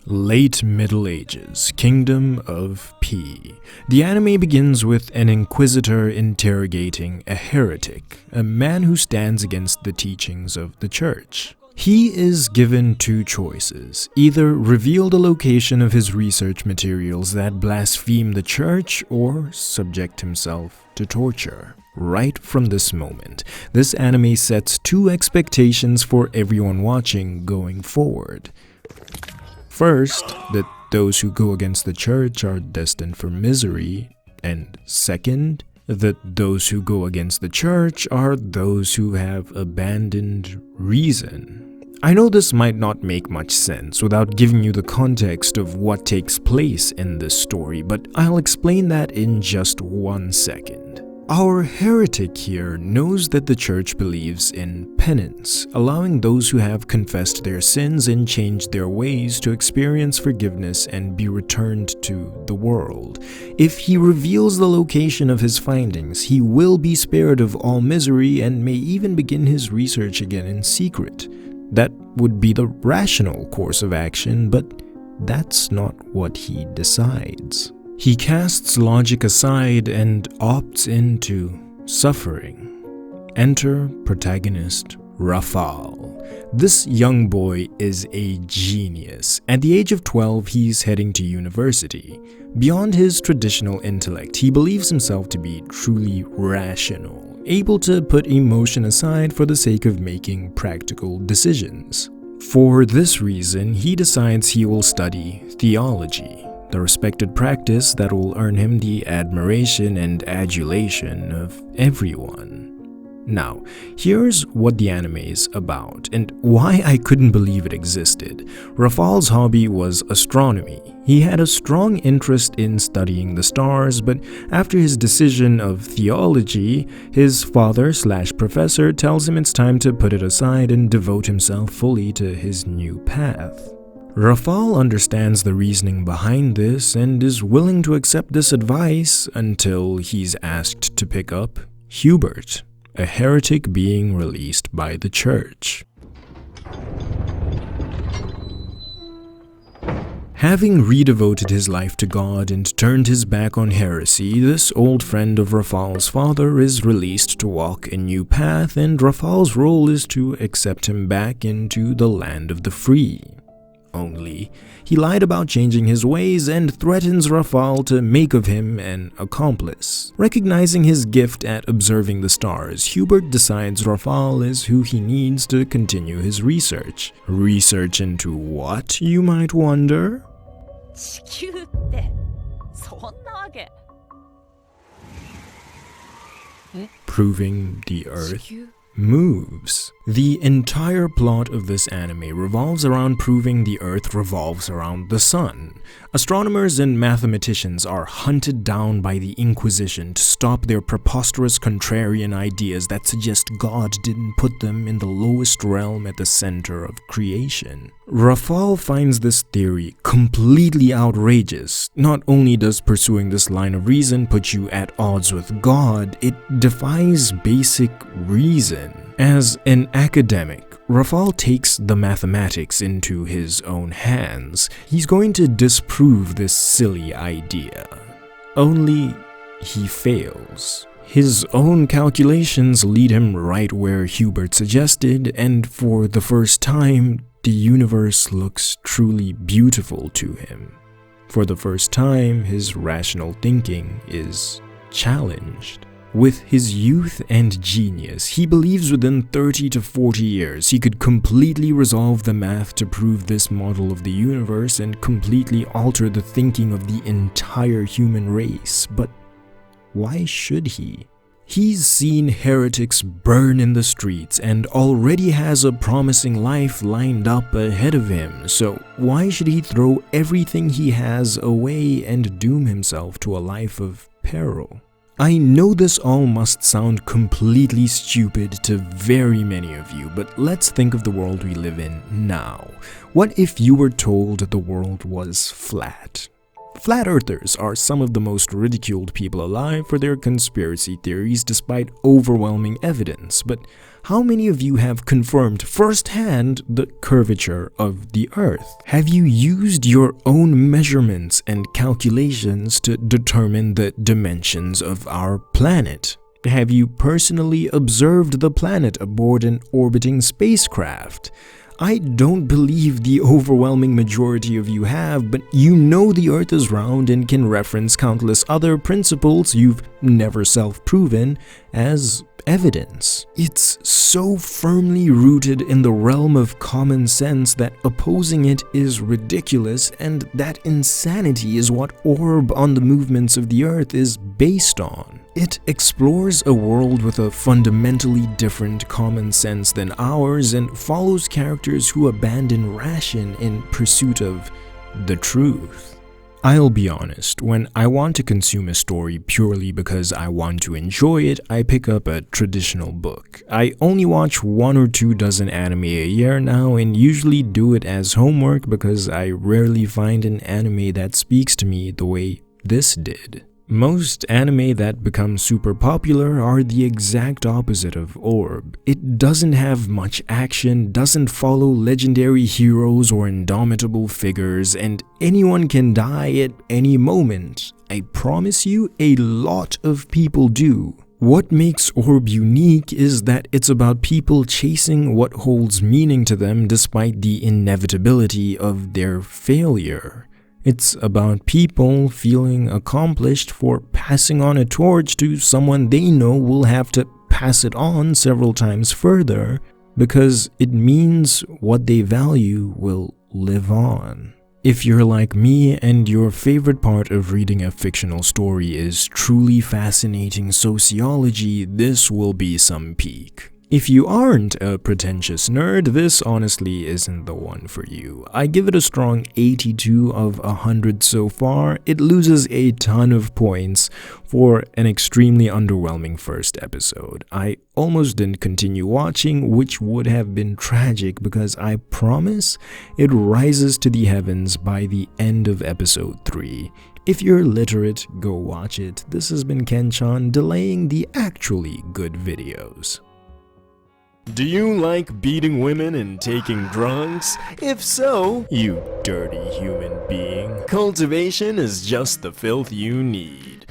Late Middle Ages, Kingdom of P. The anime begins with an inquisitor interrogating a heretic, a man who stands against the teachings of the church. He is given two choices: either reveal the location of his research materials that blaspheme the church, or subject himself to torture. Right from this moment, this anime sets two expectations for everyone watching going forward. First, that those who go against the church are destined for misery, and second, that those who go against the church are those who have abandoned reason. I know this might not make much sense without giving you the context of what takes place in this story, but I'll explain that in just 1 second. Our heretic here knows that the church believes in penance, allowing those who have confessed their sins and changed their ways to experience forgiveness and be returned to the world. If he reveals the location of his findings, he will be spared of all misery and may even begin his research again in secret. That would be the rational course of action, but that's not what he decides. He casts logic aside and opts into suffering. Enter protagonist Rafal. This young boy is a genius. At the age of 12, he's heading to university. Beyond his traditional intellect, he believes himself to be truly rational, able to put emotion aside for the sake of making practical decisions. For this reason, he decides he will study theology, the respected practice that will earn him the admiration and adulation of everyone. Now, here's what the anime is about, and why I couldn't believe it existed. Rafal's hobby was astronomy. He had a strong interest in studying the stars, but after his decision of theology, his father/professor tells him it's time to put it aside and devote himself fully to his new path. Rafal understands the reasoning behind this and is willing to accept this advice until he's asked to pick up Hubert, a heretic being released by the church. Having redevoted his life to God and turned his back on heresy, this old friend of Rafal's father is released to walk a new path, and Rafal's role is to accept him back into the land of the free. Only, he lied about changing his ways and threatens Rafal to make of him an accomplice. Recognizing his gift at observing the stars, Hubert decides Rafal is who he needs to continue his research. Research into what, you might wonder? Proving the Earth moves. The entire plot of this anime revolves around proving the Earth revolves around the sun. Astronomers and mathematicians are hunted down by the Inquisition to stop their preposterous contrarian ideas that suggest God didn't put them in the lowest realm at the center of creation. Rafal finds this theory completely outrageous. Not only does pursuing this line of reason put you at odds with God, it defies basic reason. As an academic, Rafal takes the mathematics into his own hands. He's going to disprove this silly idea. Only he fails. His own calculations lead him right where Hubert suggested, and for the first time, the universe looks truly beautiful to him. For the first time, his rational thinking is challenged. With his youth and genius, he believes within 30 to 40 years he could completely resolve the math to prove this model of the universe and completely alter the thinking of the entire human race. But why should he? He's seen heretics burn in the streets and already has a promising life lined up ahead of him, so why should he throw everything he has away and doom himself to a life of peril? I know this all must sound completely stupid to very many of you, but let's think of the world we live in now. What if you were told the world was flat? Flat earthers are some of the most ridiculed people alive for their conspiracy theories despite overwhelming evidence, but How many of you have confirmed firsthand the curvature of the Earth? Have you used your own measurements and calculations to determine the dimensions of our planet? Have you personally observed the planet aboard an orbiting spacecraft? I don't believe the overwhelming majority of you have, but you know the Earth is round and can reference countless other principles you've never self-proven as evidence. It's so firmly rooted in the realm of common sense that opposing it is ridiculous, and that insanity is what Orb on the Movements of the Earth is based on. It explores a world with a fundamentally different common sense than ours and follows characters who abandon ration in pursuit of the truth. I'll be honest, when I want to consume a story purely because I want to enjoy it, I pick up a traditional book. I only watch 1 or 2 dozen anime a year now and usually do it as homework because I rarely find an anime that speaks to me the way this did. Most anime that become super popular are the exact opposite of Orb. It doesn't have much action, doesn't follow legendary heroes or indomitable figures, and anyone can die at any moment. I promise you, a lot of people do. What makes Orb unique is that it's about people chasing what holds meaning to them despite the inevitability of their failure. It's about people feeling accomplished for passing on a torch to someone they know will have to pass it on several times further because it means what they value will live on. If you're like me and your favorite part of reading a fictional story is truly fascinating sociology, this will be some peak. If you aren't a pretentious nerd, this honestly isn't the one for you. I give it a strong 82 of 100 so far. It loses a ton of points for an extremely underwhelming first episode. I almost didn't continue watching, which would have been tragic because I promise it rises to the heavens by the end of episode 3. If you're literate, go watch it. This has been Ken-chan delaying the actually good videos. Do you like beating women and taking drugs? If so, you dirty human being, cultivation is just the filth you need.